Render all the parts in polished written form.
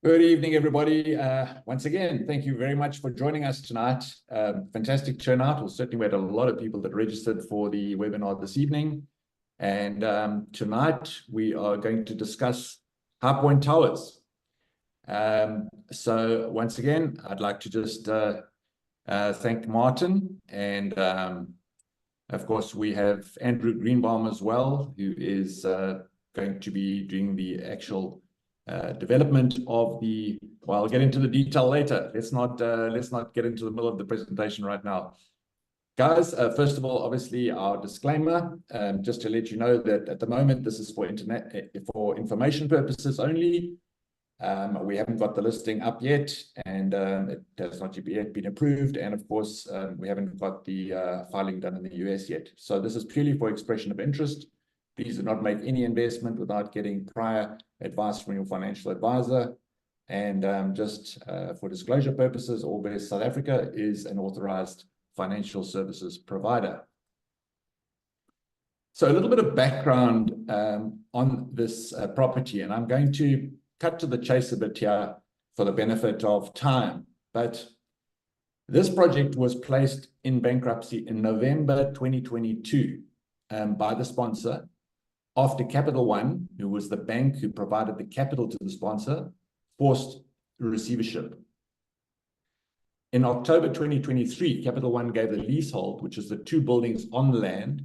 Good evening, everybody. Once again, thank you very much for joining us tonight. Fantastic turnout. We certainly had a lot of people that registered for the webinar this evening. And tonight we are going to discuss High Point Towers. So once again, I'd like to just thank Martin. And of course, we have Andrew Greenbaum as well, who is going to be doing the actual development of the, well, I'll get into the detail later. Let's not get into the middle of the presentation right now. Guys, first of all, obviously our disclaimer, just to let you know that at the moment, this is for information purposes only. We haven't got the listing up yet, and it has not yet been approved. And of course, we haven't got the filing done in the US yet. So this is purely for expression of interest. Please do not make any investment without getting prior advice from your financial advisor. And just for disclosure purposes, Allbest South Africa is an authorized financial services provider. So a little bit of background on this property, and I'm going to cut to the chase a bit here for the benefit of time. But this project was placed in bankruptcy in November 2022 by the sponsor, after Capital One, who was the bank who provided the capital to the sponsor, forced receivership. In October 2023, Capital One gave the leasehold, which is the two buildings on the land,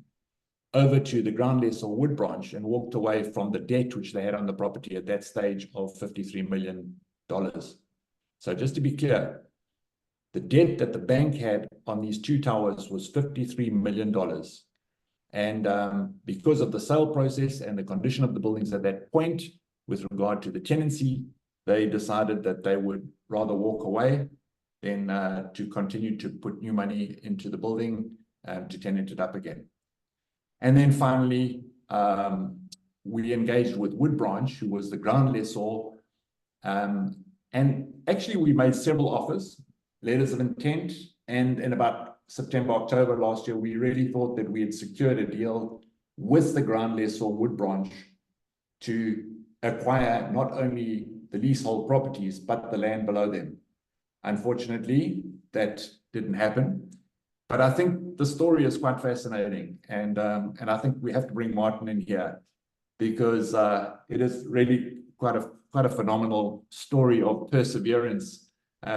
over to the ground lessor Woodbranch and walked away from the debt which they had on the property at that stage of $53 million. So just to be clear, the debt that the bank had on these two towers was $53 million. And because of the sale process and the condition of the buildings at that point, with regard to the tenancy, they decided that they would rather walk away than to continue to put new money into the building to tenant it up again. And then finally, we engaged with Woodbranch, who was the ground lessor. And actually, we made several offers, letters of intent, and in about September, October last year, we really thought that we had secured a deal with the ground lessor Woodbranch to acquire not only the leasehold properties, but the land below them. Unfortunately, that didn't happen. But I think the story is quite fascinating. And I think we have to bring Martin in here because it is really quite a phenomenal story of perseverance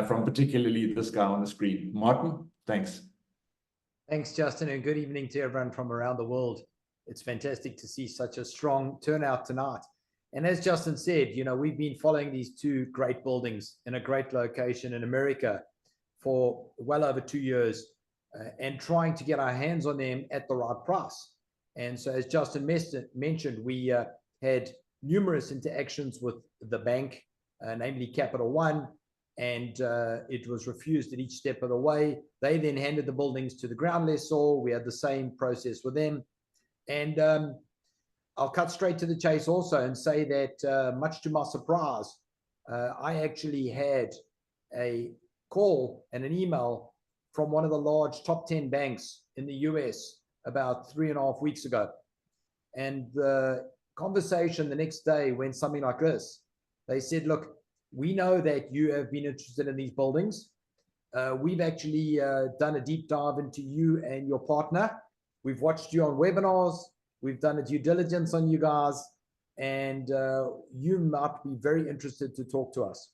from particularly this guy on the screen. Martin, thanks. Thanks, Justin, and good evening to everyone from around the world. It's fantastic to see such a strong turnout tonight. And as Justin said, you know, we've been following these two great buildings in a great location in America for well over 2 years and trying to get our hands on them at the right price. And so as Justin mentioned, we had numerous interactions with the bank, namely Capital One, and it was refused at each step of the way. They then handed the buildings to the ground lessor. We had the same process with them. And I'll cut straight to the chase also and say that much to my surprise, I actually had a call and an email from one of the large top 10 banks in the US about 3.5 weeks ago. And the conversation the next day went something like this. They said, look, we know that you have been interested in these buildings. We've actually done a deep dive into you and your partner. We've watched you on webinars. We've done a due diligence on you guys. And you might be very interested to talk to us.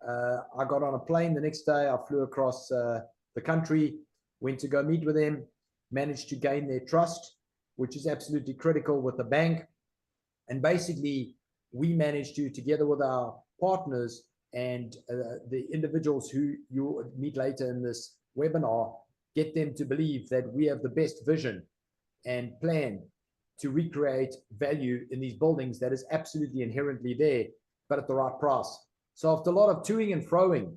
I got on a plane the next day. I flew across the country, went to go meet with them, managed to gain their trust, which is absolutely critical with the bank. And basically, we managed to, together with our partners and the individuals who you'll meet later in this webinar, get them to believe that we have the best vision and plan to recreate value in these buildings that is absolutely inherently there, but at the right price. So after a lot of toing and froing,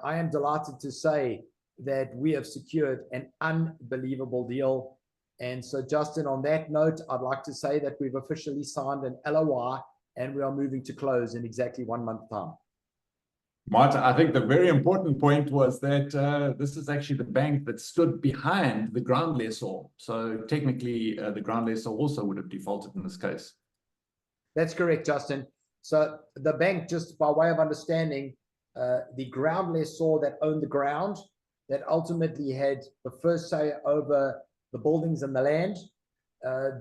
I am delighted to say that we have secured an unbelievable deal. And so Justin, on that note, I'd like to say that we've officially signed an LOI and we are moving to close in exactly 1 month's time. Martin, I think the very important point was that this is actually the bank that stood behind the ground lessor. So technically, the ground lessor also would have defaulted in this case. That's correct, Justin. So the bank, just by way of understanding, the ground lessor that owned the ground, that ultimately had the first say over the buildings and the land,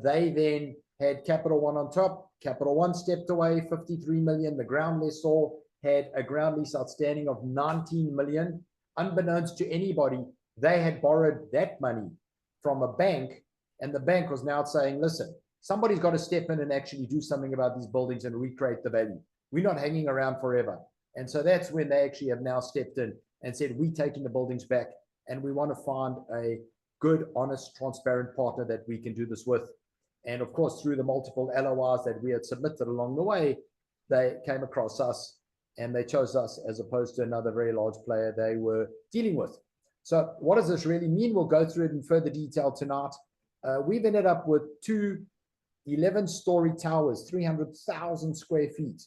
they then had Capital One on top. Capital One stepped away, 53 million. The ground lessor had a ground lease outstanding of 19 million. Unbeknownst to anybody, they had borrowed that money from a bank, and the bank was now saying, listen, somebody's got to step in and actually do something about these buildings and recreate the value. We're not hanging around forever. And so that's when they actually have now stepped in and said, we're taking the buildings back, and we want to find a good, honest, transparent partner that we can do this with. And of course, through the multiple LOIs that we had submitted along the way, they came across us and they chose us as opposed to another very large player they were dealing with. So what does this really mean? We'll go through it in further detail tonight. We've ended up with two 11-story towers, 300,000 square feet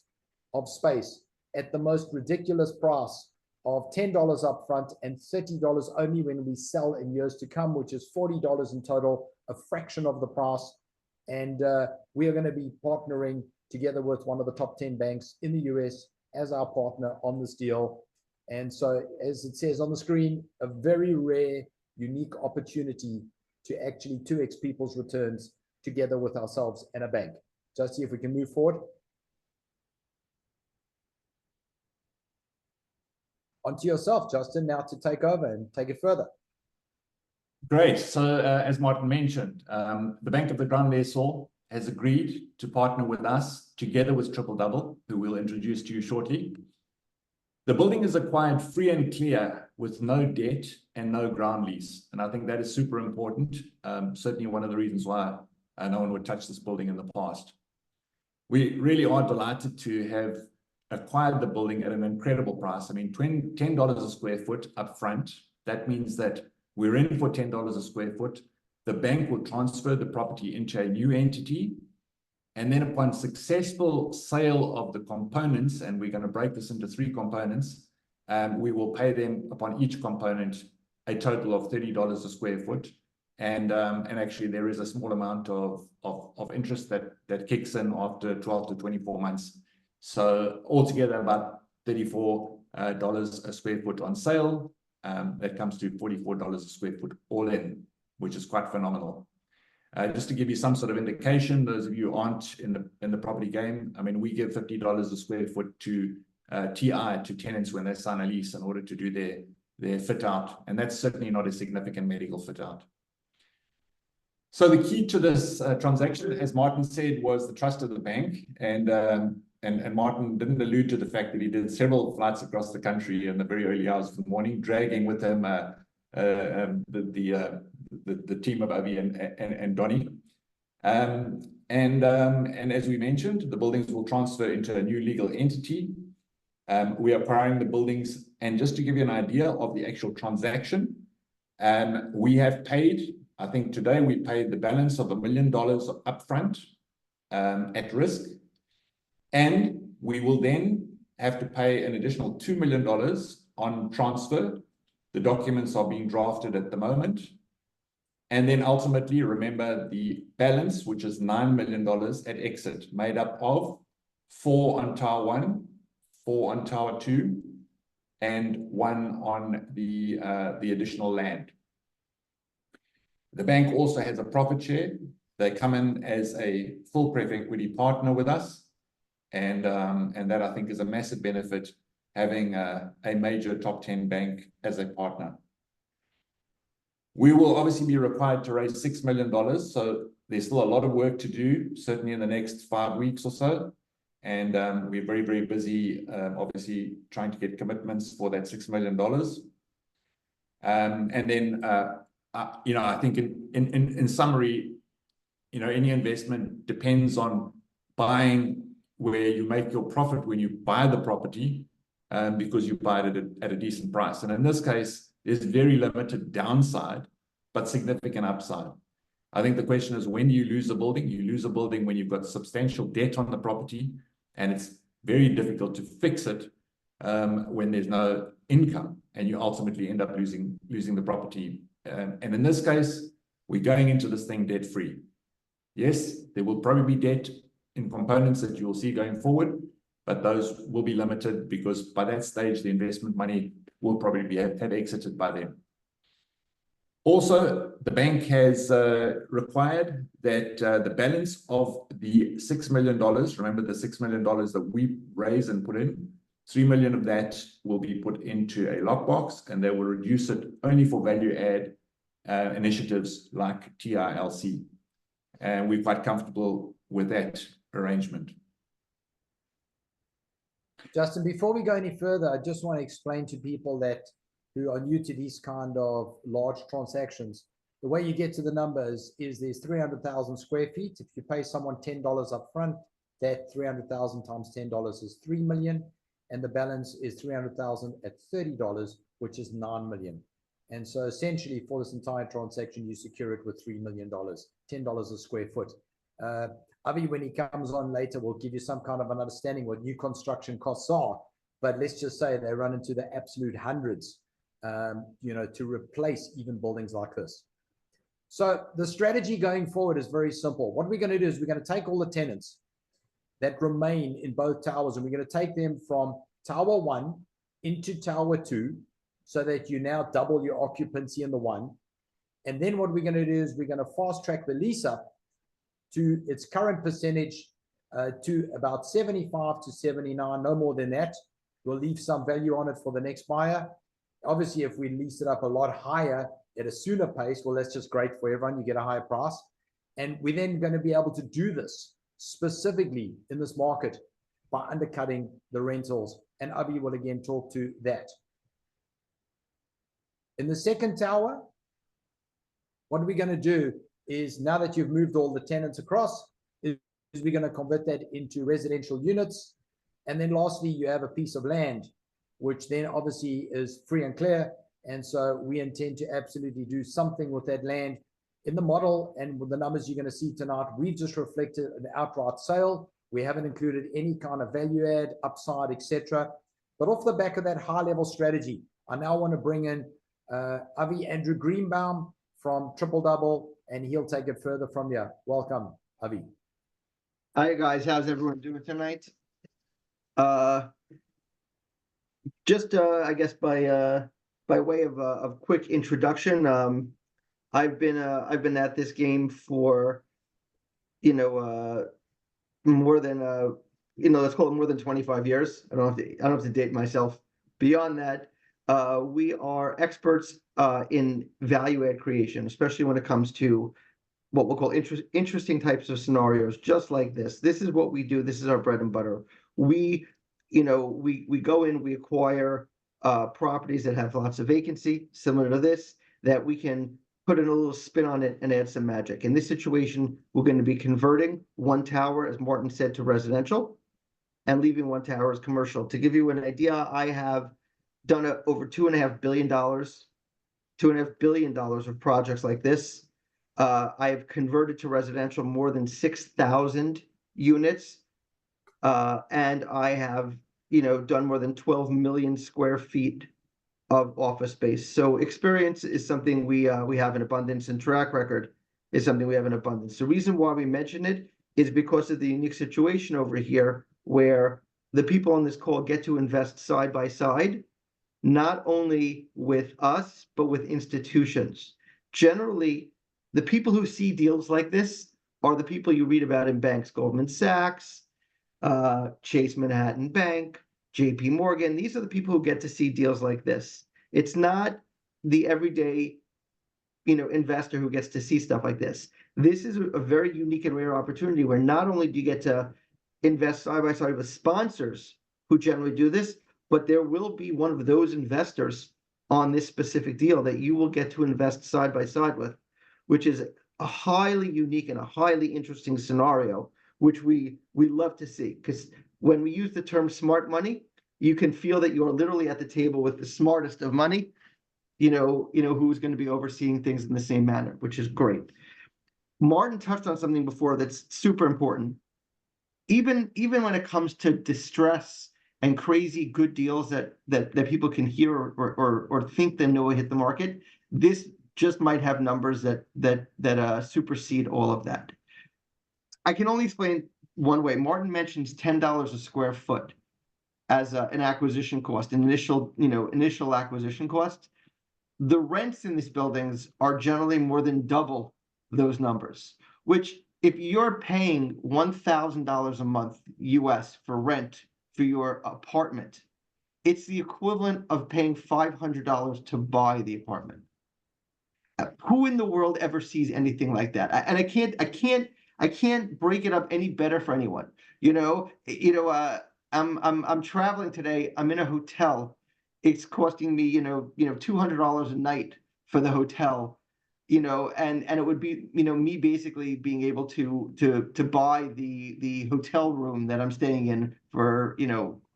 of space at the most ridiculous price of $10 up front and $30 only when we sell in years to come, which is $40 in total, a fraction of the price. And we are going to be partnering together with one of the top 10 banks in the US as our partner on this deal. And so, as it says on the screen, a very rare, unique opportunity to actually 2x people's returns together with ourselves and a bank. Just see if we can move forward. Onto yourself, Justin, now to take over and take it further. Great. So as Martin mentioned, the Bank of the Ground Lessor has agreed to partner with us together with Triple Double, who we'll introduce to you shortly. The building is acquired free and clear with no debt and no ground lease. And I think that is super important. Certainly one of the reasons why no one would touch this building in the past. We really are delighted to have acquired the building at an incredible price. I mean, $10 a square foot up front. That means that we're in for $10 a square foot. The bank will transfer the property into a new entity. And then upon successful sale of the components, and we're going to break this into 3 components, we will pay them upon each component a total of $30 a square foot. And actually there is a small amount of interest that kicks in after 12 to 24 months. So altogether about $34 a square foot on sale. That comes to $44 a square foot all in, which is quite phenomenal. Just to give you some sort of indication, those of you who aren't in the property game, I mean, we give $50 a square foot to TI, to tenants when they sign a lease in order to do their fit out. And that's certainly not a significant medical fit out. So the key to this transaction, as Martin said, was the trust of the bank. And Martin didn't allude to the fact that he did several flights across the country in the very early hours of the morning, dragging with him the team of Avi and Donnie. And as we mentioned, the buildings will transfer into a new legal entity. We are acquiring the buildings. And just to give you an idea of the actual transaction, we have paid, I think today we paid the balance of $1 million upfront at risk. And we will then have to pay an additional $2 million on transfer. The documents are being drafted at the moment. And then ultimately, remember the balance, which is $9 million at exit, made up of 4 on Tower 1, 4 on Tower 2, and 1 on the additional land. The bank also has a profit share. They come in as a full pref equity partner with us. And that, I think, is a massive benefit, having a major top 10 bank as a partner. We will obviously be required to raise $6 million. So there's still a lot of work to do, certainly in the next 5 weeks or so. And we're very, very busy, obviously, trying to get commitments for that $6 million. And then, I think in summary, any investment depends on buying where you make your profit when you buy the property, because you buy it at a decent price. And in this case, there's very limited downside, but significant upside. I think the question is, when do you lose a building? You lose a building when you've got substantial debt on the property, and it's very difficult to fix it when there's no income, and you ultimately end up losing the property. And in this case, we're going into this thing debt-free. Yes, there will probably be debt in components that you will see going forward, but those will be limited because by that stage, the investment money will probably have exited by then. Also, the bank has required that the balance of the $6 million, remember the $6 million that we raise and put in, 3 million of that will be put into a lockbox, and they will reduce it only for value add initiatives like TRLC. And we're quite comfortable with that arrangement. Justin, before we go any further, I just want to explain to people that who are new to these kind of large transactions, the way you get to the numbers is there's 300,000 square feet. If you pay someone $10 up front, that 300,000 times $10 is 3 million. And the balance is 300,000 at $30, which is 9 million. And so essentially for this entire transaction, you secure it with $3 million, $10 a square foot. Avi, when he comes on later, will give you some kind of an understanding what new construction costs are. But let's just say they run into the absolute hundreds, you know, to replace even buildings like this. So the strategy going forward is very simple. What we're going to do is we're going to take all the tenants that remain in both towers, and we're going to take them from Tower 1 into Tower 2, so that you now double your occupancy in the one. And then what we're going to do is we're going to fast track the lease up to its current percentage to about 75 to 79, no more than that. We'll leave some value on it for the next buyer. Obviously, if we lease it up a lot higher at a sooner pace, well, that's just great for everyone. You get a higher price. And we're then going to be able to do this specifically in this market by undercutting the rentals. And Avi will again talk to that. In the second tower, what we're going to do is, now that you've moved all the tenants across, is we're going to convert that into residential units. And then lastly, you have a piece of land, which then obviously is free and clear. And so we intend to absolutely do something with that land. In the model and with the numbers you're going to see tonight, we've just reflected an outright sale. We haven't included any kind of value add, upside, etc. But off the back of that high level strategy, I now want to bring in Avi Andrew Greenbaum from Triple Double, and he'll take it further from here. Welcome, Avi. Hi guys, how's everyone doing tonight? Just I guess by way of quick introduction, I've been at this game for, you know, more than you know, let's call it more than 25 years. I don't have to date myself. Beyond that, we are experts in value add creation, especially when it comes to what we'll call interesting types of scenarios, just like this. This is what we do. This is our bread and butter. We go in, we acquire properties that have lots of vacancy, similar to this, that we can put in a little spin on it and add some magic. In this situation, we're going to be converting one tower, as Martin said, to residential, and leaving one tower as commercial. To give you an idea, I have done over $2.5 billion of projects like this. I have converted to residential more than 6,000 units, and I have, you know, done more than 12 million square feet of office space. So experience is something we have in abundance, and track record is something we have in abundance. The reason why we mention it is because of the unique situation over here, where the people on this call get to invest side by side, not only with us, but with institutions. Generally, the people who see deals like this are the people you read about in banks: Goldman Sachs, Chase Manhattan Bank, JP Morgan. These are the people who get to see deals like this. It's not the everyday, you know, investor who gets to see stuff like this. This is a very unique and rare opportunity where not only do you get to invest side by side with sponsors who generally do this, but there will be one of those investors on this specific deal that you will get to invest side by side with, which is a highly unique and a highly interesting scenario, which we love to see. Because when we use the term smart money, you can feel that you are literally at the table with the smartest of money, you know who's going to be overseeing things in the same manner, which is great. Martin touched on something before that's super important. Even when it comes to distress and crazy good deals that people can hear or think they know hit the market, this just might have numbers that supersede all of that. I can only explain one way. Martin mentions $10 a square foot as an acquisition cost, an initial acquisition cost. The rents in these buildings are generally more than double those numbers, which if you're paying $1,000 a month US for rent for your apartment, it's the equivalent of paying $500 to buy the apartment. Who in the world ever sees anything like that? And I can't break it up any better for anyone. I'm traveling today. I'm in a hotel. It's costing me, $200 a night for the hotel, and it would be, me basically being able to buy the hotel room that I'm staying in for,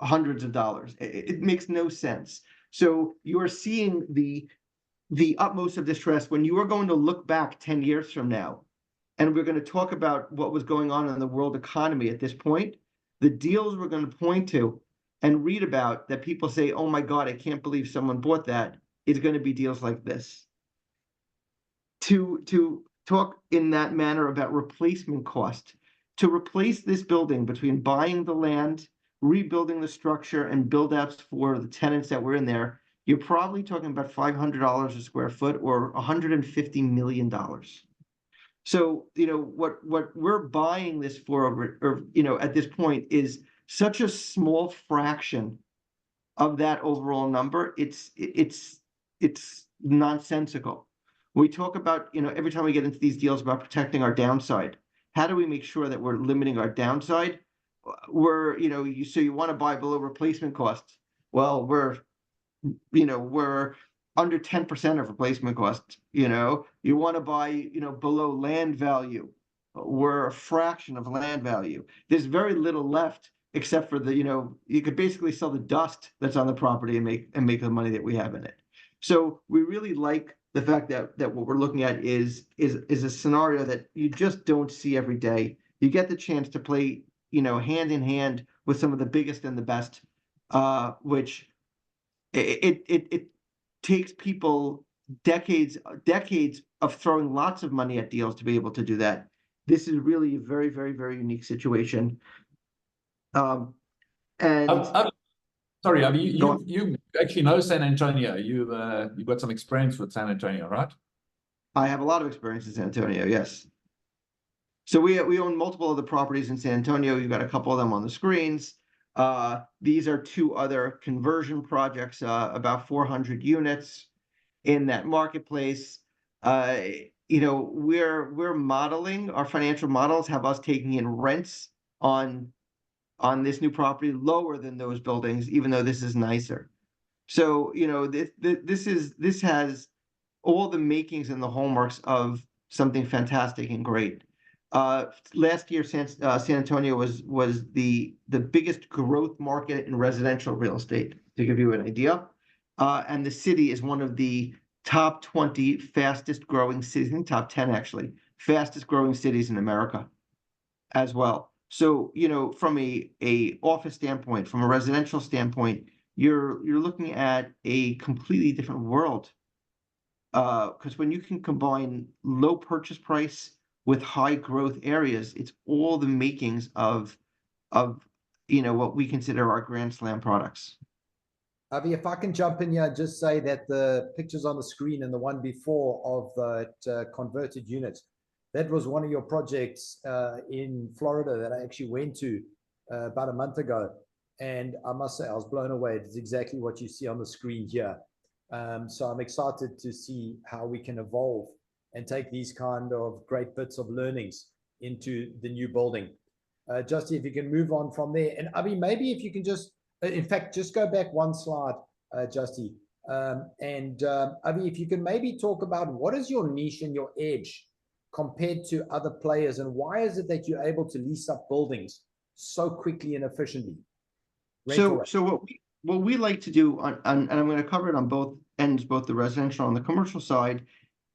hundreds of dollars. It makes no sense. So you are seeing the utmost of distress when you are going to look back 10 years from now, and we're going to talk about what was going on in the world economy at this point. The deals we're going to point to and read about that people say, oh my God, I can't believe someone bought that, is going to be deals like this. To talk in that manner about replacement cost, to replace this building between buying the land, rebuilding the structure, and build outs for the tenants that were in there, you're probably talking about $500 a square foot or $150 million. So, what we're buying this for, or at this point, is such a small fraction of that overall number. It's nonsensical. We talk about, every time we get into these deals about protecting our downside. How do we make sure that we're limiting our downside? So you want to buy below replacement costs. Well, we're under 10% of replacement costs. You want to buy, below land value. We're a fraction of land value. There's very little left except for you could basically sell the dust that's on the property and make the money that we have in it. So we really like the fact that what we're looking at is a scenario that you just don't see every day. You get the chance to play, hand in hand with some of the biggest and the best, which it takes people decades of throwing lots of money at deals to be able to do that. This is really a very, very, very unique situation. Sorry, you actually know San Antonio. You've got some experience with San Antonio, right? I have a lot of experience in San Antonio, yes. So we own multiple other properties in San Antonio. You've got a couple of them on the screens. These are two other conversion projects, about 400 units in that marketplace. We're modeling, our financial models have us taking in rents on this new property lower than those buildings, even though this is nicer. So, this has all the makings and the hallmarks of something fantastic and great. Last year, San Antonio was the biggest growth market in residential real estate, to give you an idea. And the city is one of the top 20 fastest growing cities, top 10 actually, fastest growing cities in America as well. So, from a office standpoint, from a residential standpoint, you're looking at a completely different world. Because when you can combine low purchase price with high growth areas, it's all the makings of what we consider our Grand Slam products. Avi, if I can jump in here and just say that the pictures on the screen and the one before of that converted unit, that was one of your projects in Florida that I actually went to about a month ago. And I must say, I was blown away. It's exactly what you see on the screen here. So I'm excited to see how we can evolve and take these kind of great bits of learnings into the new building. Justy, if you can move on from there. And Avi, maybe if you can just, in fact, just go back one slide, Justy. Avi, if you can maybe talk about what is your niche and your edge compared to other players, and why is it that you're able to lease up buildings so quickly and efficiently? So what we like to do and I'm going to cover it on both ends, both the residential and the commercial side,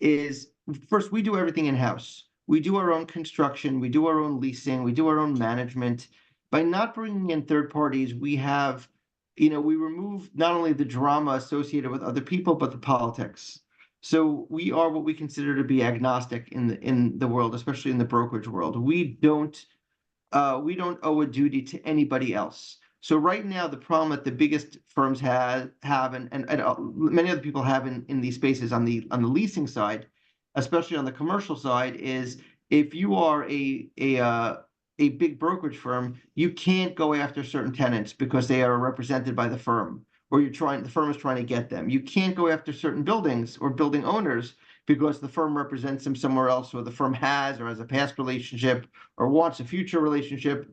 is first, we do everything in-house. We do our own construction, we do our own leasing, we do our own management. By not bringing in third parties, we have, we remove not only the drama associated with other people, but the politics. So we are what we consider to be agnostic in the world, especially in the brokerage world. We don't we don't owe a duty to anybody else. So right now, the problem that the biggest firms have and many other people have in these spaces on the leasing side, especially on the commercial side, is if you are a big brokerage firm, you can't go after certain tenants because they are represented by the firm, or the firm is trying to get them. You can't go after certain buildings or building owners because the firm represents them somewhere else, or the firm has a past relationship or wants a future relationship.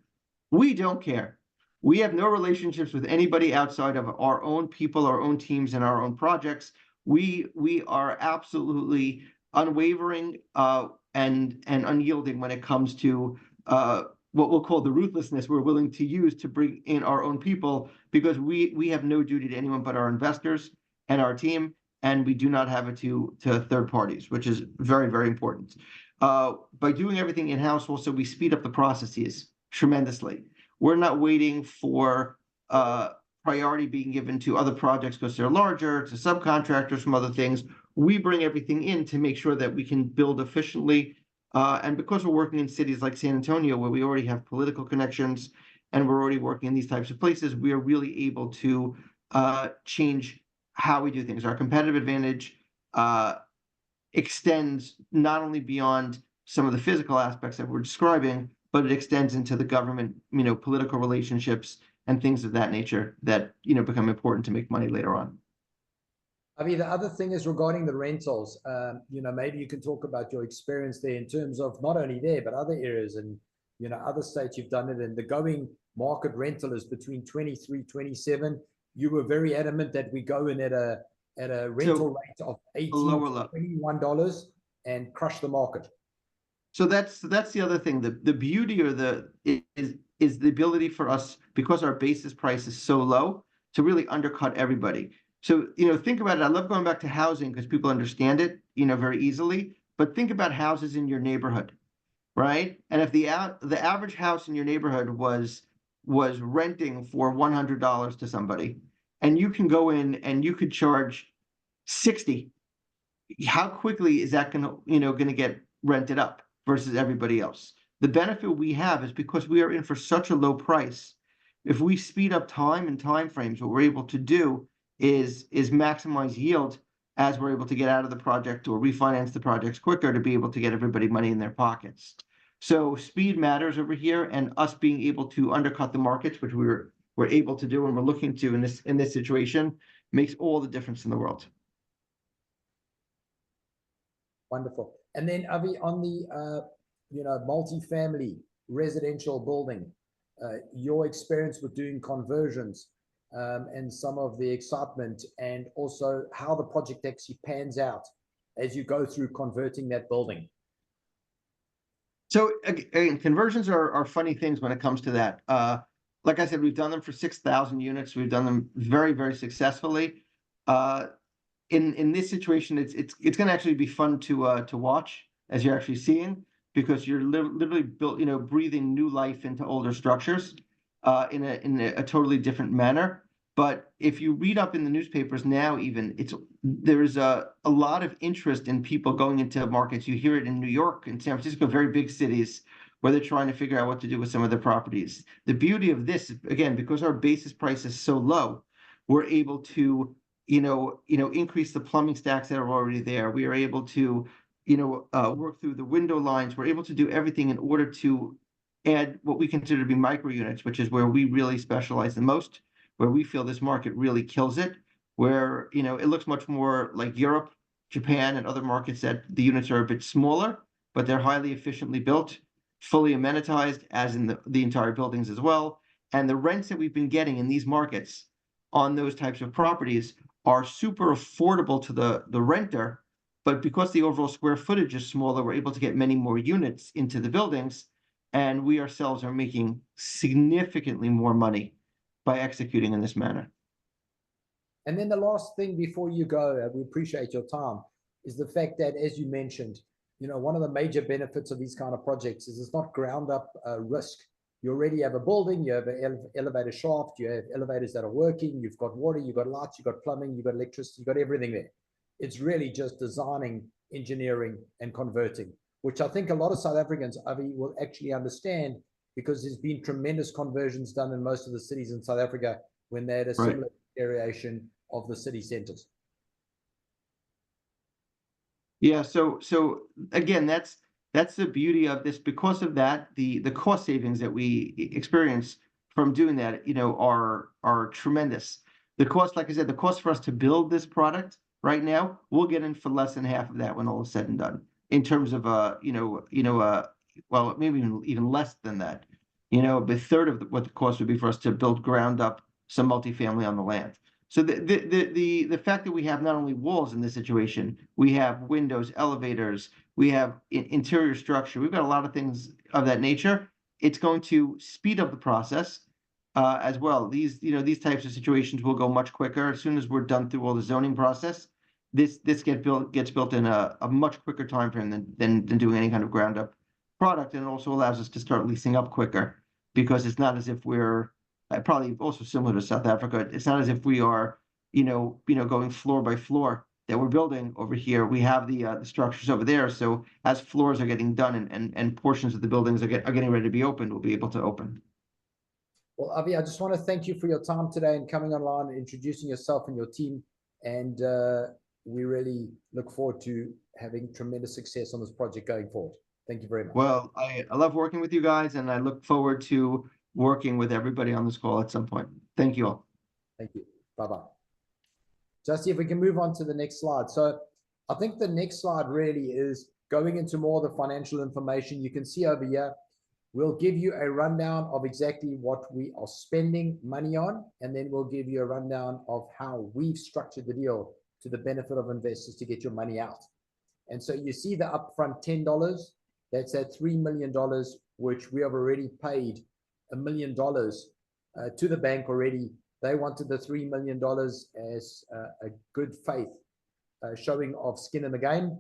We don't care. We have no relationships with anybody outside of our own people, our own teams, and our own projects. We are absolutely unwavering and unyielding when it comes to what we'll call the ruthlessness we're willing to use to bring in our own people, because we have no duty to anyone but our investors and our team, and we do not have it to third parties, which is very, very important. By doing everything in-house, also, we speed up the processes tremendously. We're not waiting for priority being given to other projects because they're larger, to subcontractors from other things. We bring everything in to make sure that we can build efficiently. And because we're working in cities like San Antonio, where we already have political connections and we're already working in these types of places, we are really able to change how we do things. Our competitive advantage extends not only beyond some of the physical aspects that we're describing, but it extends into the government, political relationships and things of that nature that, become important to make money later on. I mean, the other thing is regarding the rentals. Maybe you can talk about your experience there in terms of not only there, but other areas and, other states you've done it in. The going market rental is between 23, 27. You were very adamant that we go in at a rental rate of $18 to $21 and crush the market. So that's the other thing. The beauty is the ability for us, because our basis price is so low, to really undercut everybody. So, think about it. I love going back to housing because people understand it, very easily. But think about houses in your neighborhood, right? And if the average house in your neighborhood was renting for $100 to somebody, and you can go in and you could charge $60, how quickly is that going to get rented up versus everybody else? The benefit we have is because we are in for such a low price. If we speed up time and time frames, what we're able to do is maximize yield as we're able to get out of the project or refinance the projects quicker to be able to get everybody money in their pockets. So speed matters over here, and us being able to undercut the markets, which we're able to do and we're looking to in this situation, makes all the difference in the world. Wonderful. And then, Avi, on the multifamily residential building, your experience with doing conversions and some of the excitement, and also how the project actually pans out as you go through converting that building. So again, conversions are funny things when it comes to that. Like I said, we've done them for 6,000 units. We've done them very, very successfully. In this situation, it's going to actually be fun to watch as you're actually seeing, because you're literally breathing new life into older structures in a totally different manner. But if you read up in the newspapers now, even there's a lot of interest in people going into markets. You hear it in New York and San Francisco, very big cities, where they're trying to figure out what to do with some of their properties. The beauty of this, again, because our basis price is so low, we're able to increase the plumbing stacks that are already there. We are able to work through the window lines. We're able to do everything in order to add what we consider to be micro units, which is where we really specialize the most, where we feel this market really kills it, where it looks much more like Europe, Japan, and other markets that the units are a bit smaller, but they're highly efficiently built, fully amenitized, as in the entire buildings as well. And the rents that we've been getting in these markets on those types of properties are super affordable to the renter, but because the overall square footage is smaller, we're able to get many more units into the buildings, and we ourselves are making significantly more money by executing in this manner. And then the last thing before you go, we appreciate your time, is the fact that, as you mentioned, one of the major benefits of these kind of projects is it's not ground up risk. You already have a building, you have an elevator shaft, you have elevators that are working, you've got water, you've got lights, you've got plumbing, you've got electricity, you've got everything there. It's really just designing, engineering, and converting, which I think a lot of South Africans, Avi, will actually understand because there's been tremendous conversions done in most of the cities in South Africa when they had a Right. similar variation of the city centers. Yeah, so again, that's the beauty of this. Because of that, the cost savings that we experience from doing that, are tremendous. The cost, like I said, the cost for us to build this product right now, we'll get in for less than half of that when all is said and done. In terms of well, maybe even less than that. A third of what the cost would be for us to build ground up some multifamily on the land. So the fact that we have not only walls in this situation, we have windows, elevators, we have interior structure. We've got a lot of things of that nature. It's going to speed up the process as well. These types of situations will go much quicker as soon as we're done through all the zoning process. This gets built in a much quicker time frame than doing any kind of ground up product, and it also allows us to start leasing up quicker because it's not as if we're probably also similar to South Africa. It's not as if we are, going floor by floor that we're building over here. We have the structures over there. So as floors are getting done and portions of the buildings are getting ready to be opened, we'll be able to open. Well, Avi, I just want to thank you for your time today and coming online and introducing yourself and your team. And we really look forward to having tremendous success on this project going forward. Thank you very much. Well, I love working with you guys, and I look forward to working with everybody on this call at some point. Thank you all. Thank you. Bye-bye. Just if we can move on to the next slide. So I think the next slide really is going into more of the financial information. You can see over here, we'll give you a rundown of exactly what we are spending money on, and then we'll give you a rundown of how we've structured the deal to the benefit of investors to get your money out. And so you see the upfront $10, that's at $3 million, which we have already paid $1 million to the bank already. They wanted the $3 million as a good faith showing of skin in the game.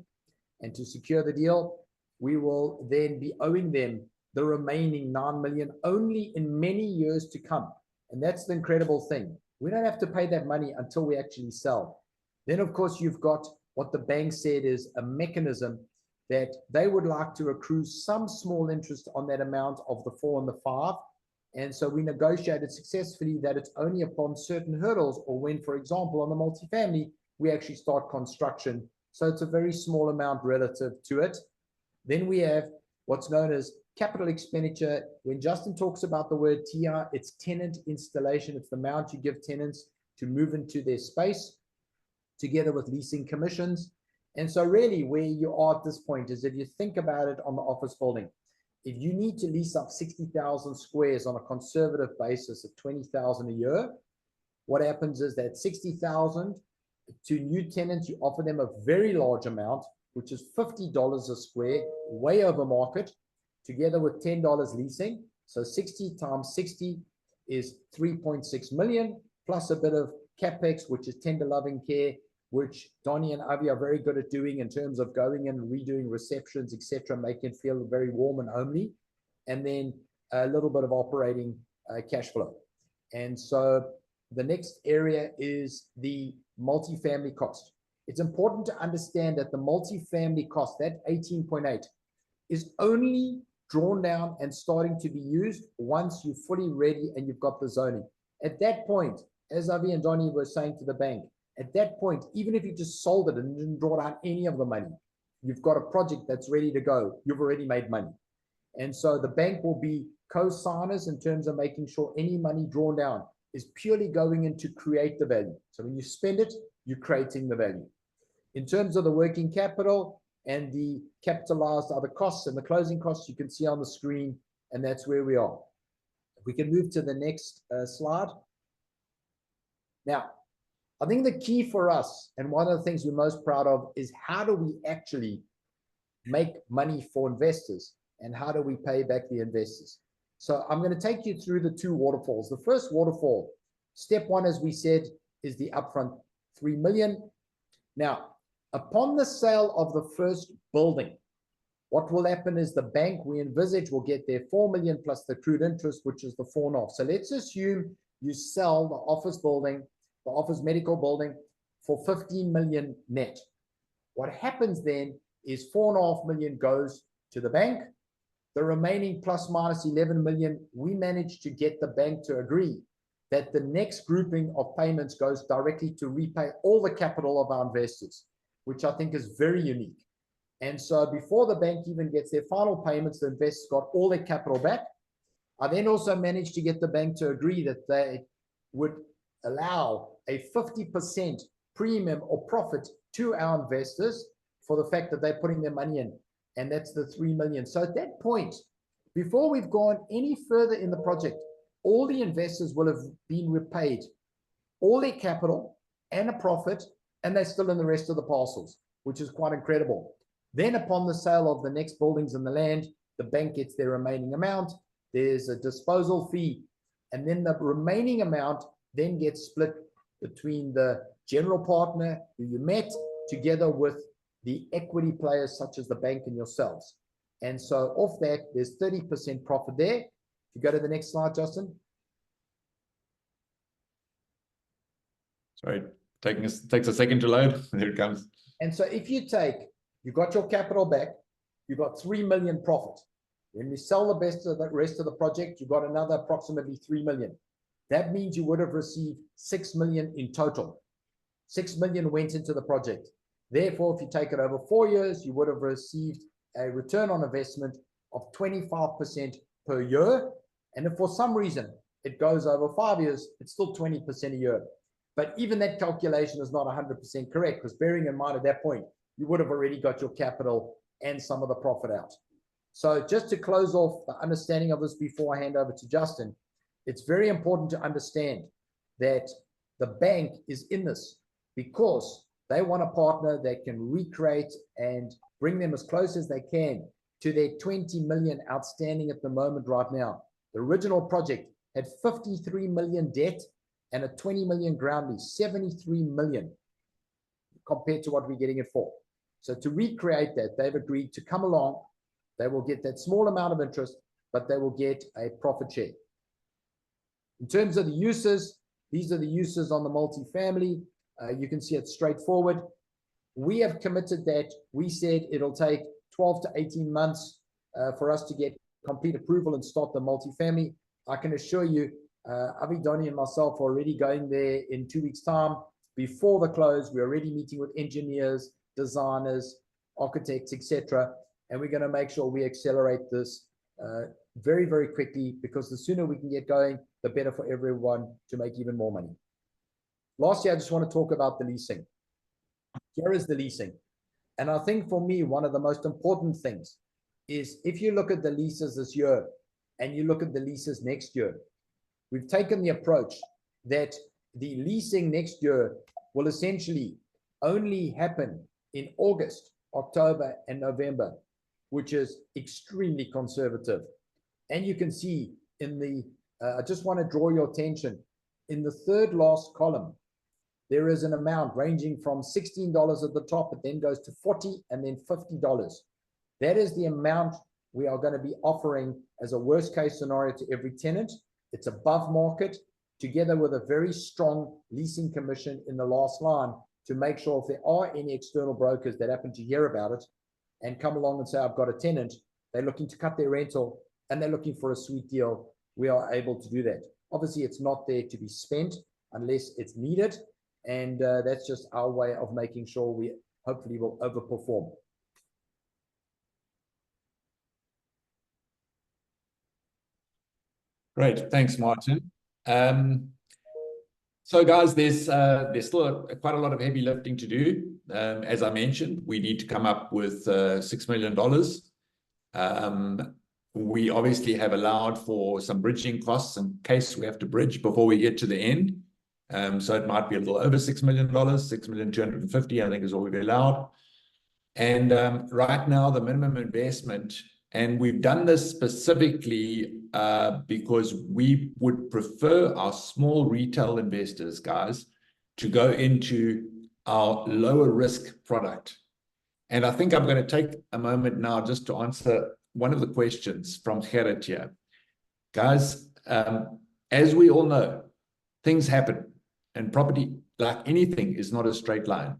And to secure the deal, we will then be owing them the remaining $9 million only in many years to come. And that's the incredible thing. We don't have to pay that money until we actually sell. Then, of course, you've got what the bank said is a mechanism that they would like to accrue some small interest on that amount of the 4 and the 5. And so we negotiated successfully that it's only upon certain hurdles, or when, for example, on the multifamily, we actually start construction. So it's a very small amount relative to it. Then we have what's known as capital expenditure. When Justin talks about the word TI, it's tenant installation. It's the amount you give tenants to move into their space, together with leasing commissions. And so really where you are at this point is, if you think about it on the office building, if you need to lease up 60,000 squares on a conservative basis of 20,000 a year, what happens is that 60,000 to new tenants, you offer them a very large amount, which is $50 a square, way over market, together with $10 leasing. So 60 times 60 is 3.6 million, plus a bit of capex, which is tender loving care, which Donnie and Avi are very good at doing in terms of going in and redoing receptions, etc., making it feel very warm and homely, and then a little bit of operating cash flow. And so the next area is the multifamily cost. It's important to understand that the multifamily cost, that 18.8, is only drawn down and starting to be used once you're fully ready and you've got the zoning. At that point, as Avi and Donnie were saying to the bank, at that point, even if you just sold it and didn't draw down any of the money, you've got a project that's ready to go. You've already made money. And so the bank will be co-signers in terms of making sure any money drawn down is purely going in to create the value. So when you spend it, you're creating the value. In terms of the working capital and the capitalized other costs and the closing costs, you can see on the screen, and that's where we are. If we can move to the next slide. Now, I think the key for us, and one of the things we're most proud of, is how do we actually make money for investors, and how do we pay back the investors? So I'm going to take you through the two waterfalls. The first waterfall, step one, as we said, is the upfront $3 million. Now, upon the sale of the first building, what will happen is the bank, we envisage, will get their $4 million plus the accrued interest, which is the 4.5. So let's assume you sell the office building, the office medical building, for 15 million net. What happens then is 4.5 million goes to the bank. The remaining plus minus 11 million, we managed to get the bank to agree that the next grouping of payments goes directly to repay all the capital of our investors, which I think is very unique. And so before the bank even gets their final payments, the investors got all their capital back. I then also managed to get the bank to agree that they would allow a 50% premium or profit to our investors for the fact that they're putting their money in. And that's the 3 million. So at that point, before we've gone any further in the project, all the investors will have been repaid all their capital and a profit, and they're still in the rest of the parcels, which is quite incredible. Then upon the sale of the next buildings and the land, the bank gets their remaining amount. There's a disposal fee, and then the remaining amount then gets split between the general partner who you met together with the equity players such as the bank and yourselves. And so off that, there's 30% profit there. If you go to the next slide, Justin. Sorry, takes a second to load. There it comes. And so if you got your capital back, you got 3 million profit. When you sell the rest of the project, you got another approximately 3 million. That means you would have received 6 million in total. 6 million went into the project. Therefore, if you take it over 4 years, you would have received a return on investment of 25% per year. And if for some reason it goes over 5 years, it's still 20% a year. But even that calculation is not 100% correct, because bearing in mind at that point, you would have already got your capital and some of the profit out. So just to close off the understanding of this before I hand over to Justin, it's very important to understand that the bank is in this because they want a partner that can recreate and bring them as close as they can to their 20 million outstanding at the moment right now. The original project had 53 million debt and a 20 million ground lease, 73 million compared to what we're getting it for. So to recreate that, they've agreed to come along. They will get that small amount of interest, but they will get a profit share. In terms of the uses, these are the uses on the multifamily. You can see it's straightforward. We have committed that we said it'll take 12 to 18 months for us to get complete approval and start the multifamily. I can assure you, Avi, Donnie, and myself are already going there in 2 weeks' time. Before the close, we're already meeting with engineers, designers, architects, etc. And we're going to make sure we accelerate this very, very quickly, because the sooner we can get going, the better for everyone to make even more money. Lastly, I just want to talk about the leasing. Here is the leasing. And I think for me, one of the most important things is if you look at the leases this year and you look at the leases next year, we've taken the approach that the leasing next year will essentially only happen in August, October, and November, which is extremely conservative. And you can see in the, I just want to draw your attention, in the third last column, there is an amount ranging from $16 at the top, it then goes to $40 and then $50. That is the amount we are going to be offering as a worst case scenario to every tenant. It's above market, together with a very strong leasing commission in the last line to make sure if there are any external brokers that happen to hear about it and come along and say, I've got a tenant, they're looking to cut their rental and they're looking for a sweet deal, we are able to do that. Obviously, it's not there to be spent unless it's needed. And that's just our way of making sure we hopefully will overperform. Great, thanks, Martin. So guys, there's still quite a lot of heavy lifting to do. As I mentioned, we need to come up with $6 million. We obviously have allowed for some bridging costs in case we have to bridge before we get to the end. So it might be a little over $6 million, $6,250,000, I think is all we've allowed. And right now, the minimum investment, and we've done this specifically because we would prefer our small retail investors, guys, to go into our lower risk product. And I think I'm going to take a moment now just to answer one of the questions from Gerrit here. Guys, as we all know, things happen, and property, like anything, is not a straight line.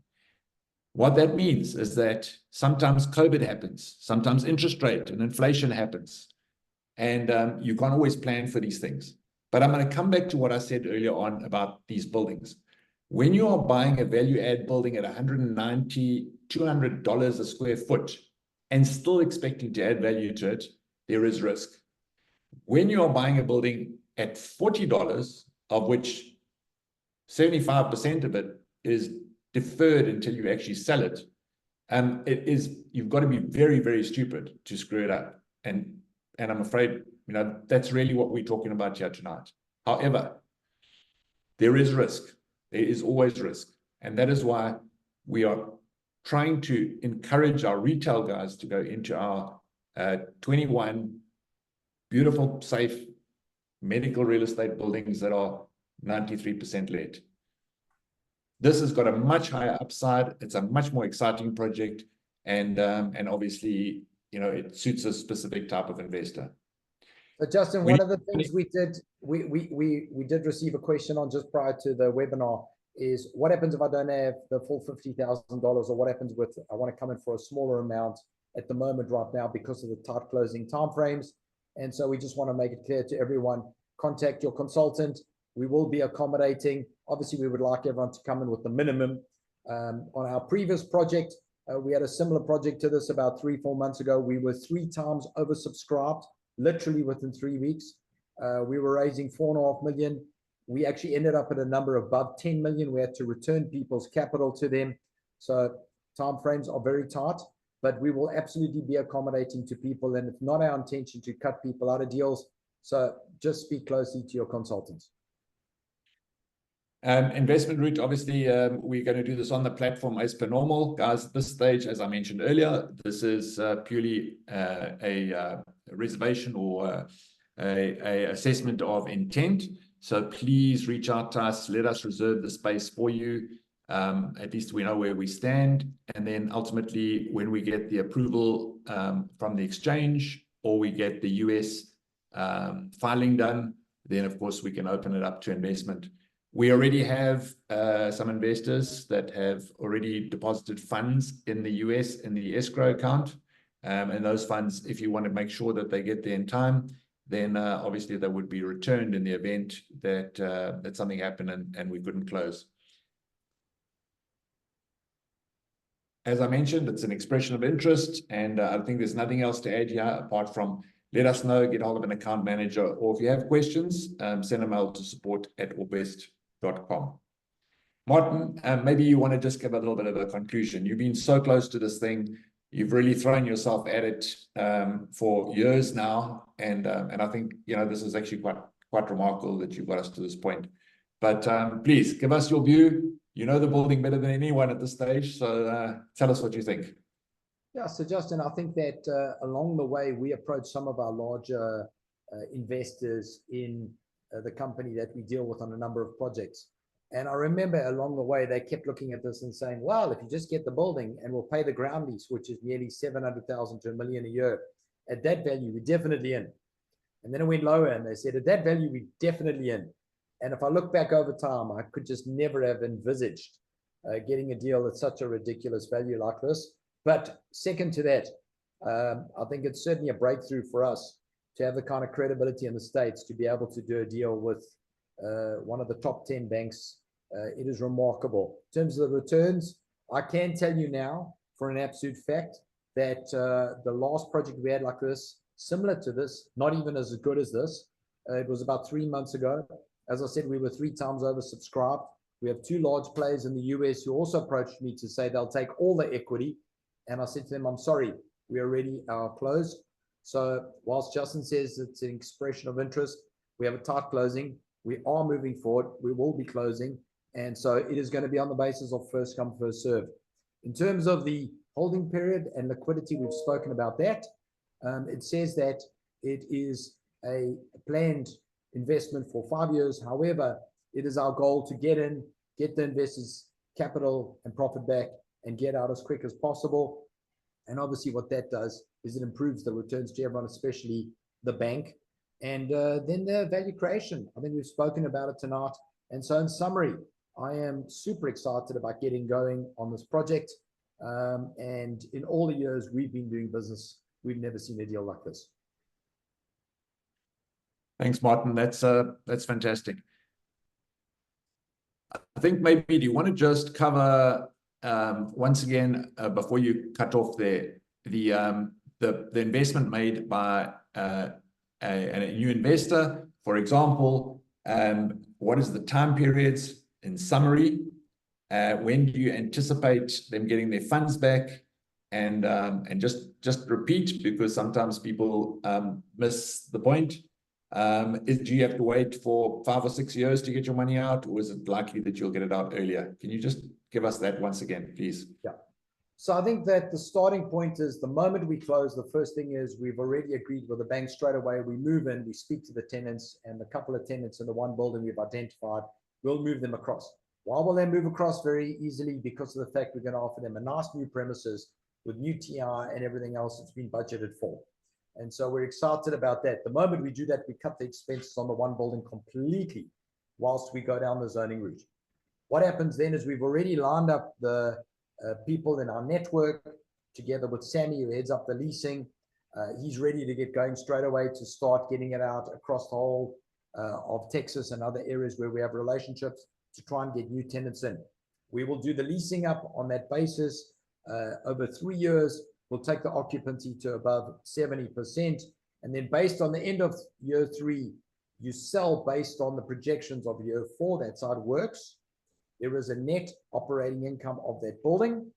What that means is that sometimes COVID happens, sometimes interest rate and inflation happens, and you can't always plan for these things. But I'm going to come back to what I said earlier on about these buildings. When you are buying a value add building at $190, $200 a square foot and still expecting to add value to it, there is risk. When you are buying a building at $40, of which 75% of it is deferred until you actually sell it, you've got to be very, very stupid to screw it up. And I'm afraid, that's really what we're talking about here tonight. However, there is risk. There is always risk. And that is why we are trying to encourage our retail guys to go into our 21 beautiful, safe medical real estate buildings that are 93% let. This has got a much higher upside. It's a much more exciting project, and obviously, it suits a specific type of investor. So Justin, one of the things we did receive a question on just prior to the webinar is, what happens if I don't have the full $50,000, or what happens with, I want to come in for a smaller amount at the moment right now because of the tight closing timeframes. And so we just want to make it clear to everyone, contact your consultant. We will be accommodating. Obviously, we would like everyone to come in with the minimum. On our previous project, we had a similar project to this about 3-4 months ago. We were 3 times oversubscribed, literally within 3 weeks. We were raising $4.5 million. We actually ended up at a number above 10 million. We had to return people's capital to them. So timeframes are very tight, but we will absolutely be accommodating to people. And it's not our intention to cut people out of deals. So just speak closely to your consultants. Investment route, obviously, we're going to do this on the platform as per normal. Guys, at this stage, as I mentioned earlier, this is purely a reservation or a assessment of intent. So please reach out to us. Let us reserve the space for you. At least we know where we stand. And then ultimately, when we get the approval from the exchange, or we get the US filing done, then of course we can open it up to investment. We already have some investors that have already deposited funds in the US in the escrow account. And those funds, if you want to make sure that they get there in time, then obviously they would be returned in the event that that something happened and we couldn't close. As I mentioned, it's an expression of interest, and I think there's nothing else to add here apart from let us know, get hold of an account manager, or if you have questions, send a mail to support@orbest.com. Martin, maybe you want to just give a little bit of a conclusion. You've been so close to this thing. You've really thrown yourself at it for years now, and I think this is actually quite remarkable that you've got us to this point. But please give us your view. You know the building better than anyone at this stage, so tell us what you think. Yeah, so Justin, I think that along the way, we approached some of our larger investors in the company that we deal with on a number of projects. And I remember along the way, they kept looking at this and saying, well, if you just get the building and we'll pay the ground lease, which is nearly 700,000 to $1 million a year, at that value, we're definitely in. And then it went lower and they said, at that value, we're definitely in. And if I look back over time, I could just never have envisaged getting a deal at such a ridiculous value like this. But second to that, I think it's certainly a breakthrough for us to have the kind of credibility in the States to be able to do a deal with one of the top 10 banks. It is remarkable. In terms of the returns, I can tell you now for an absolute fact that the last project we had like this, similar to this, not even as good as this, it was about 3 months ago. As I said, we were 3 times oversubscribed. We have 2 large players in the US who also approached me to say they'll take all the equity. And I said to them, I'm sorry, we already are closed. So whilst Justin says it's an expression of interest, we have a tight closing. We are moving forward. We will be closing. And so it is going to be on the basis of first come, first serve. In terms of the holding period and liquidity, we've spoken about that. It says that it is a planned investment for 5 years. However, it is our goal to get in, get the investors' capital and profit back, and get out as quick as possible. And obviously what that does is it improves the returns to everyone, especially the bank. And then the value creation. I think we've spoken about it tonight. And so in summary, I am super excited about getting going on this project. And in all the years we've been doing business, we've never seen a deal like this. Thanks, Martin. That's fantastic. I think maybe, do you want to just cover once again before you cut off there, the investment made by a new investor, for example, what is the time periods in summary? When do you anticipate them getting their funds back? And just repeat, because sometimes people miss the point. Do you have to wait for 5 or 6 years to get your money out, or is it likely that you'll get it out earlier? Can you just give us that once again, please? Yeah. So I think that the starting point is the moment we close, the first thing is we've already agreed with the bank straight away. We move in, we speak to the tenants, and the couple of tenants in the one building we've identified, we'll move them across. Why will they move across? Very easily, because of the fact we're going to offer them a nice new premises with new TI and everything else that's been budgeted for. And so we're excited about that. The moment we do that, we cut the expenses on the one building completely whilst we go down the zoning route. What happens then is we've already lined up the people in our network together with Sammy, who heads up the leasing. He's ready to get going straight away to start getting it out across the whole of Texas and other areas where we have relationships to try and get new tenants in. We will do the leasing up on that basis. Over 3 years, we'll take the occupancy to above 70%. And then based on the end of year 3, you sell based on the projections of year 4. That's how it works. There is a net operating income of that building.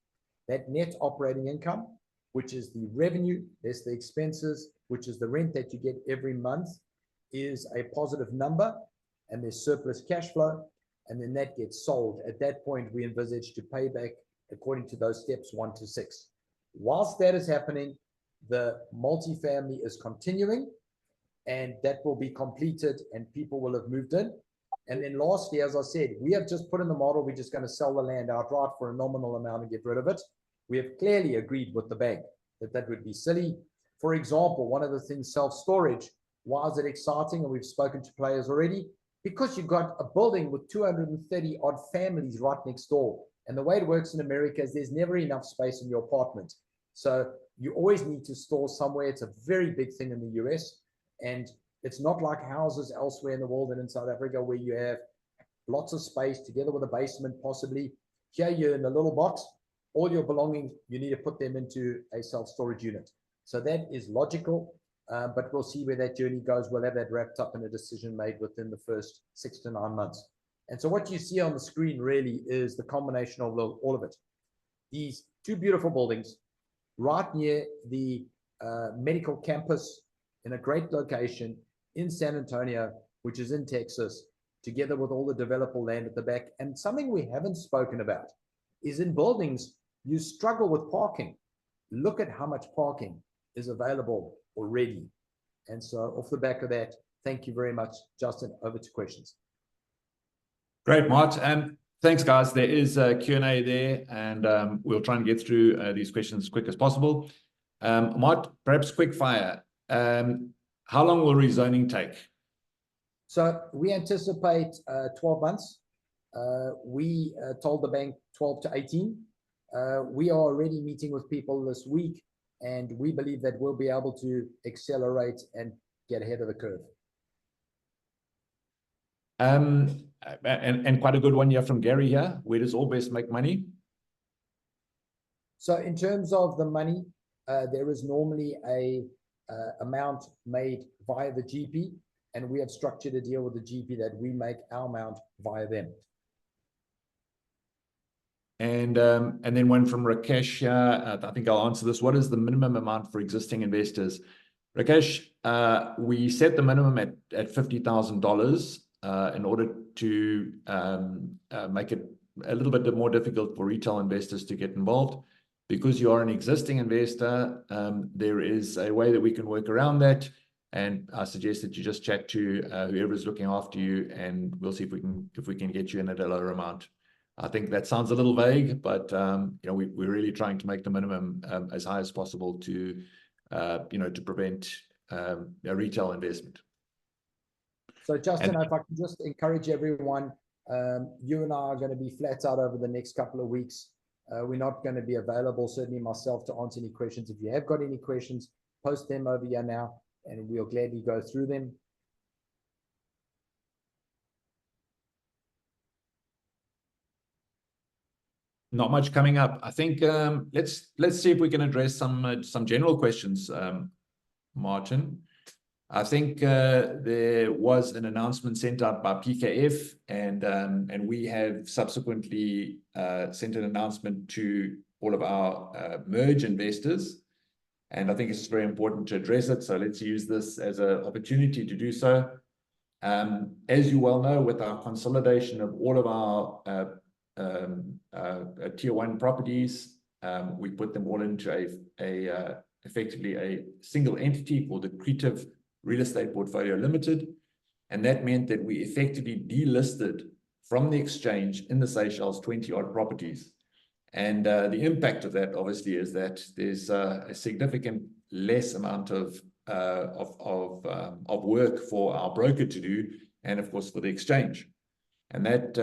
That net operating income, which is the revenue, less the expenses, which is the rent that you get every month, is a positive number, and there's surplus cash flow, and then that gets sold. At that point, we envisage to pay back according to those steps 1 to 6. Whilst that is happening, the multifamily is continuing, and that will be completed and people will have moved in. And then lastly, as I said, we have just put in the model, we're just going to sell the land outright for a nominal amount and get rid of it. We have clearly agreed with the bank that that would be silly. For example, one of the things, self-storage, why is it exciting? And we've spoken to players already, because you've got a building with 230 odd families right next door. And the way it works in America is there's never enough space in your apartment. So you always need to store somewhere. It's a very big thing in the US. And it's not like houses elsewhere in the world and in South Africa where you have lots of space together with a basement possibly. Here you're in a little box. All your belongings, you need to put them into a self-storage unit. So that is logical, but we'll see where that journey goes. We'll have that wrapped up and a decision made within the first 6 to 9 months. And so what you see on the screen really is the combination of all of it. These 2 beautiful buildings right near the medical campus in a great location in San Antonio, which is in Texas, together with all the developable land at the back. And something we haven't spoken about is in buildings, you struggle with parking. Look at how much parking is available already. And so off the back of that, thank you very much, Justin. Over to questions. Great, Mart. Thanks, guys. There is a Q&A there, and we'll try and get through these questions as quick as possible. Mart, perhaps quick fire. How long will rezoning take? So we anticipate 12 months. We told the bank 12 to 18. We are already meeting with people this week, and we believe that we'll be able to accelerate and get ahead of the curve. And quite a good one here from Gary here. Where does Allbest make money? So in terms of the money, there is normally a amount made via the GP, and we have structured a deal with the GP that we make our amount via them. And then one from Rakesh here. I think I'll answer this. What is the minimum amount for existing investors? Rakesh, we set the minimum at $50,000 in order to make it a little bit more difficult for retail investors to get involved. Because you are an existing investor, there is a way that we can work around that. And I suggest that you just chat to whoever is looking after you, and we'll see if we can get you in at a lower amount. I think that sounds a little vague, but we're really trying to make the minimum as high as possible to to prevent a retail investment. So Justin, if I can just encourage everyone, you and I are going to be flat out over the next couple of weeks. We're not going to be available, certainly myself, to answer any questions. If you have got any questions, post them over here now, and we'll gladly go through them. Not much coming up. I think let's see if we can address some general questions, Martin. I think there was an announcement sent out by PKF, and we have subsequently sent an announcement to all of our merge investors, and I think it's very important to address it. So let's use this as an opportunity to do so. As you well know, with our consolidation of all of our tier one properties, we put them all into effectively a single entity called Accretive Real Estate Portfolio Limited, and that meant that we effectively delisted from the exchange in the Seychelles 20-odd properties. And the impact of that obviously is that there's a significant less amount of work for our broker to do, and of course for the exchange. And that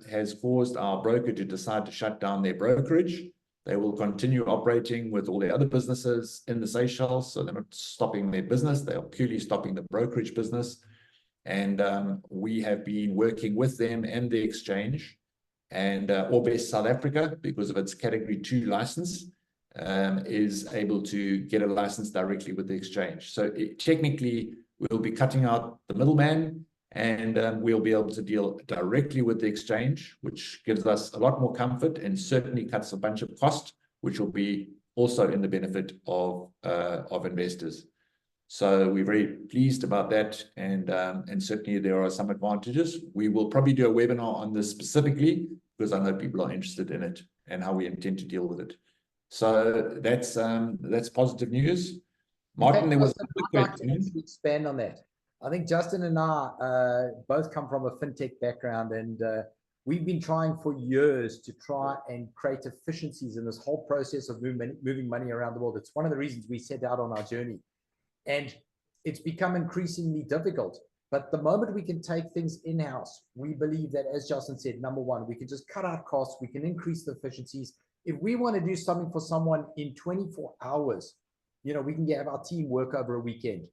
has caused our broker to decide to shut down their brokerage. They will continue operating with all the other businesses in the Seychelles, so they're not stopping their business, they are purely stopping the brokerage business. And we have been working with them and the exchange, and Orbest South Africa, because of its Category 2 license, is able to get a license directly with the exchange. So technically, we'll be cutting out the middleman, and we'll be able to deal directly with the exchange, which gives us a lot more comfort and certainly cuts a bunch of cost, which will be also in the benefit of investors. So we're very pleased about that, and certainly there are some advantages. We will probably do a webinar on this specifically, because I know people are interested in it and how we intend to deal with it. So that's positive news. Martin, there was a quick question. Expand on that. I think Justin and I both come from a fintech background, and we've been trying for years to try and create efficiencies in this whole process of moving money around the world. It's one of the reasons we set out on our journey, and it's become increasingly difficult. But the moment we can take things in-house, we believe that, as Justin said, number one, we can just cut out costs, we can increase the efficiencies. If we want to do something for someone in 24 hours, you know, we can have our team work over a weekend.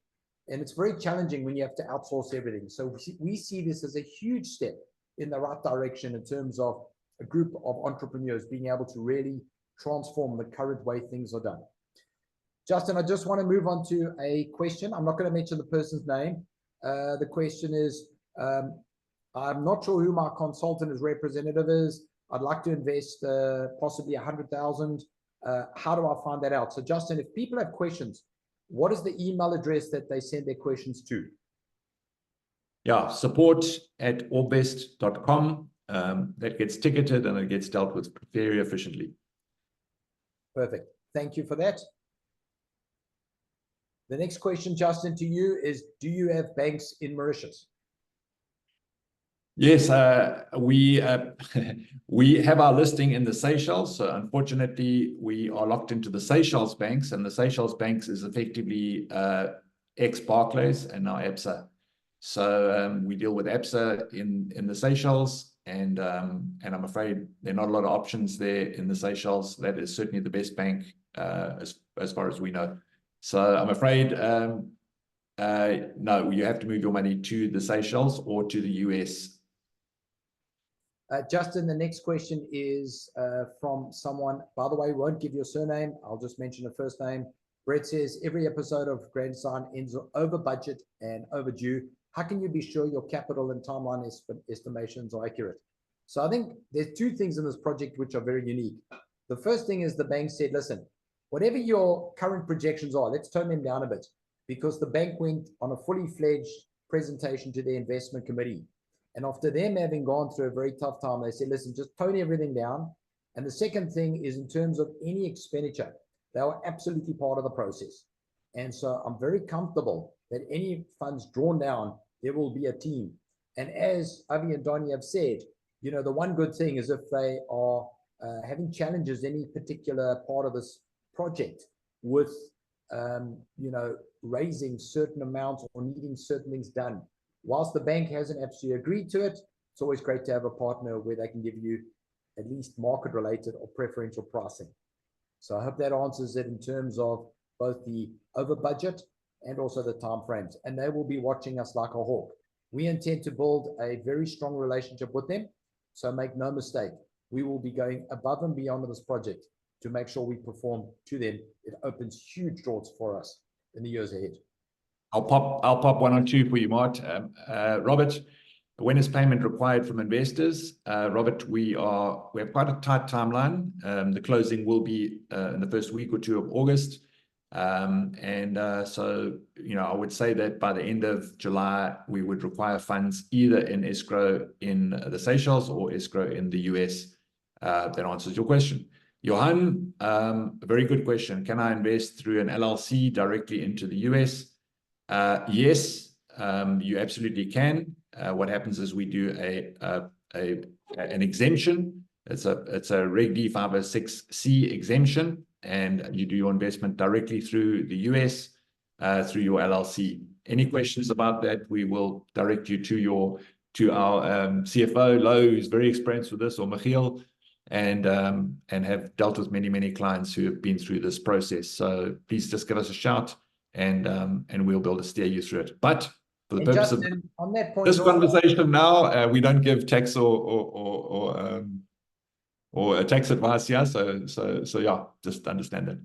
And it's very challenging when you have to outsource everything. So we see this as a huge step in the right direction in terms of a group of entrepreneurs being able to really transform the current way things are done. Justin, I just want to move on to a question. I'm not going to mention the person's name. The question is, I'm not sure who my consultant as representative is. I'd like to invest possibly 100,000. How do I find that out? So Justin, if people have questions, what is the email address that they send their questions to? Yeah, support@orbest.com. That gets ticketed and it gets dealt with very efficiently. Perfect. Thank you for that. The next question, Justin, to you is, do you have banks in Mauritius? Yes, we have our listing in the Seychelles. So unfortunately, we are locked into the Seychelles banks, and the Seychelles banks is effectively ex-Barclays and now Absa. So we deal with Absa in the Seychelles, and I'm afraid there are not a lot of options there in the Seychelles. That is certainly the best bank as far as we know. So I'm afraid no, you have to move your money to the Seychelles or to the US. Justin, the next question is from someone, by the way, won't give your surname. I'll just mention a first name. Brett says, every episode of Grand Design ends over budget and overdue. How can you be sure your capital and timeline estimations are accurate? So I think there's two things in this project which are very unique. The first thing is the bank said, listen, whatever your current projections are, let's tone them down a bit, because the bank went on a fully fledged presentation to the investment committee. And after them having gone through a very tough time, they said, listen, just tone everything down. And the second thing is, in terms of any expenditure, they were absolutely part of the process. And so I'm very comfortable that any funds drawn down, there will be a team. And as Avi and Donnie have said, you know, the one good thing is if they are having challenges, any particular part of this project with, you know, raising certain amounts or needing certain things done, whilst the bank hasn't actually agreed to it, it's always great to have a partner where they can give you at least market related or preferential pricing. So I hope that answers it in terms of both the over budget and also the timeframes. And they will be watching us like a hawk. We intend to build a very strong relationship with them. So make no mistake, we will be going above and beyond this project to make sure we perform to them. It opens huge doors for us in the years ahead. I'll pop one or two for you, Mart. Robert, when is payment required from investors? Robert, we have quite a tight timeline. The closing will be in the first week or two of August. So, I would say that by the end of July, we would require funds either in escrow in the Seychelles or escrow in the US. That answers your question. Johan, a very good question. Can I invest through an LLC directly into the US? Yes, you absolutely can. What happens is we do an exemption. It's a Reg D 506C exemption, and you do your investment directly through the US through your LLC. Any questions about that, we will direct you to our CFO, Lo, who's very experienced with this, or Michiel, and have dealt with many clients who have been through this process. So please just give us a shout, and we'll be able to steer you through it. But for the purpose of on that point, this conversation now, we don't give tax or tax advice here. So yeah, just understand that.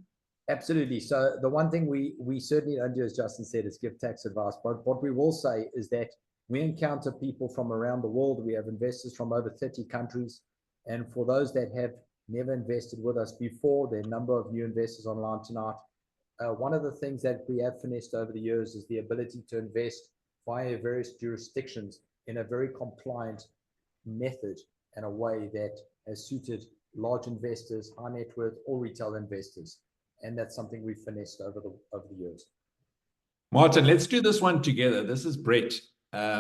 Absolutely. So the one thing we certainly don't do, as Justin said, is give tax advice. But what we will say is that we encounter people from around the world. We have investors from over 30 countries. And for those that have never invested with us before, there are a number of new investors online tonight. One of the things that we have finessed over the years is the ability to invest via various jurisdictions in a very compliant method and a way that has suited large investors, high net worth, or retail investors. And that's something we've finessed over the years. Martin, let's do this one together. This is Brett.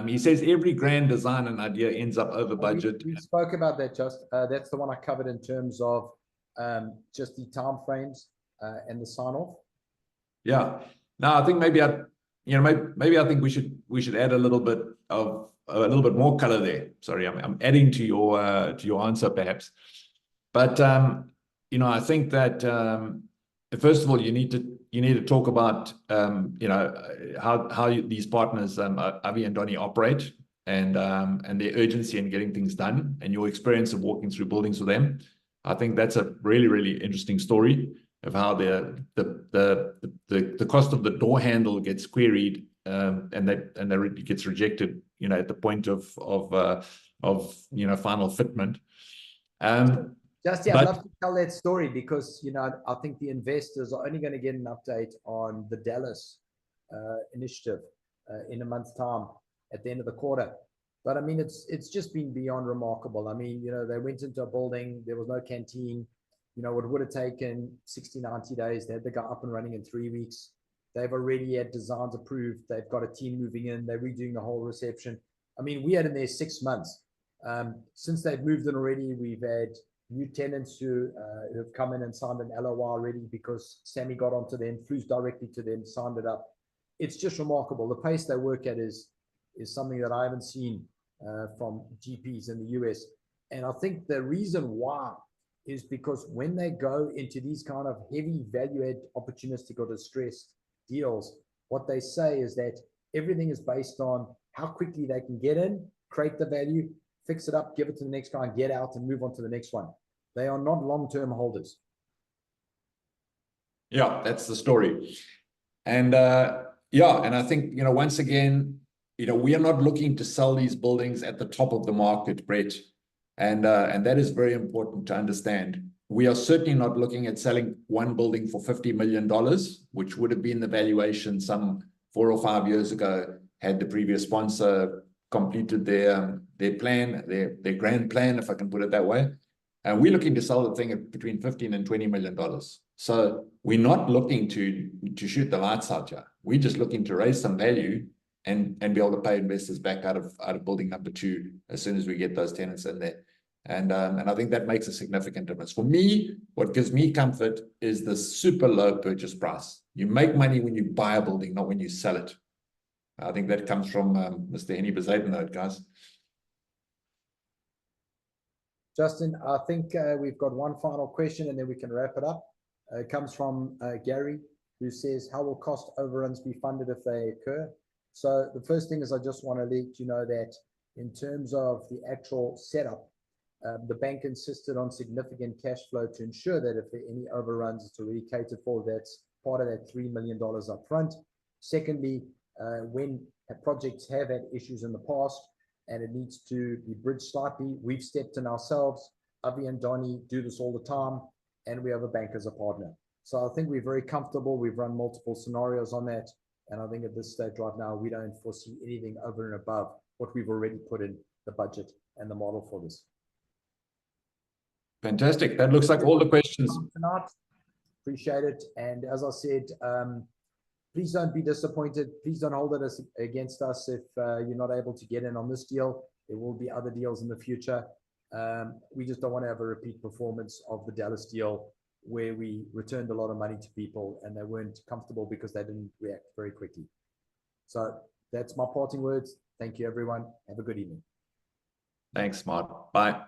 He says every grand design and idea ends up over budget. We spoke about that, that's the one I covered in terms of just the time frames and the sign off. Yeah. No, I think maybe I think we should add a little bit more color there. Sorry, I'm adding to your answer perhaps, but I think that first of all you need to talk about how these partners Avi and Donnie operate, and their urgency in getting things done, and your experience of walking through buildings with them. I think that's a really interesting story of how the cost of the door handle gets queried, and that gets rejected, at the point of final fitment. I'd love to tell that story because I think the investors are only going to get an update on the Dallas initiative in a month's time at the end of the quarter. But I mean, it's just been beyond remarkable. I mean, they went into a building, there was no canteen. It would have taken 60-90 days. They had the guy up and running in 3 weeks. They've already had designs approved. They've got a team moving in. They're redoing the whole reception. I mean, we had in there 6 months. Since they've moved in already, we've had new tenants who have come in and signed an LOI already because Sammy got onto them, flew directly to them, signed it up. It's just remarkable. The pace they work at is something that I haven't seen from GPs in the US. And I think the reason why is because when they go into these kind of heavy value-add opportunistic or distressed deals, what they say is that everything is based on how quickly they can get in, create the value, fix it up, give it to the next guy, and get out and move on to the next one. They are not long-term holders. Yeah, that's the story. And and I think, once again, we are not looking to sell these buildings at the top of the market, Brett. And that is very important to understand. We are certainly not looking at selling one building for $50 million, which would have been the valuation some 4 or 5 years ago had the previous sponsor completed their plan, their grand plan, if I can put it that way. And we're looking to sell the thing at between $15 and $20 million. So we're not looking to shoot the lights out here. We're just looking to raise some value and be able to pay investors back out of building number 2 as soon as we get those tenants in there. And I think that makes a significant difference. For me, what gives me comfort is the super low purchase price. You make money when you buy a building, not when you sell it. I think that comes from Mr. Henny Bezuidenhout, guys. Justin, I think we've got one final question and then we can wrap it up. It comes from Gary, who says, how will cost overruns be funded if they occur? So the first thing is I just want to let you know that in terms of the actual setup, the bank insisted on significant cash flow to ensure that if there are any overruns, it's already catered for. That's part of that $3 million up front. Secondly, when projects have had issues in the past and it needs to be bridged slightly, we've stepped in ourselves. Avi and Donnie do this all the time, and we have a bank as a partner. So I think we're very comfortable. We've run multiple scenarios on that. And I think at this stage right now, we don't foresee anything over and above what we've already put in the budget and the model for this. Fantastic. That looks like all the questions. Tonight. Appreciate it. And as I said, please don't be disappointed. Please don't hold it against us if you're not able to get in on this deal. There will be other deals in the future. We just don't want to have a repeat performance of the Dallas deal where we returned a lot of money to people and they weren't comfortable because they didn't react very quickly. So that's my parting words. Thank you, everyone. Have a good evening. Thanks, Mark. Bye.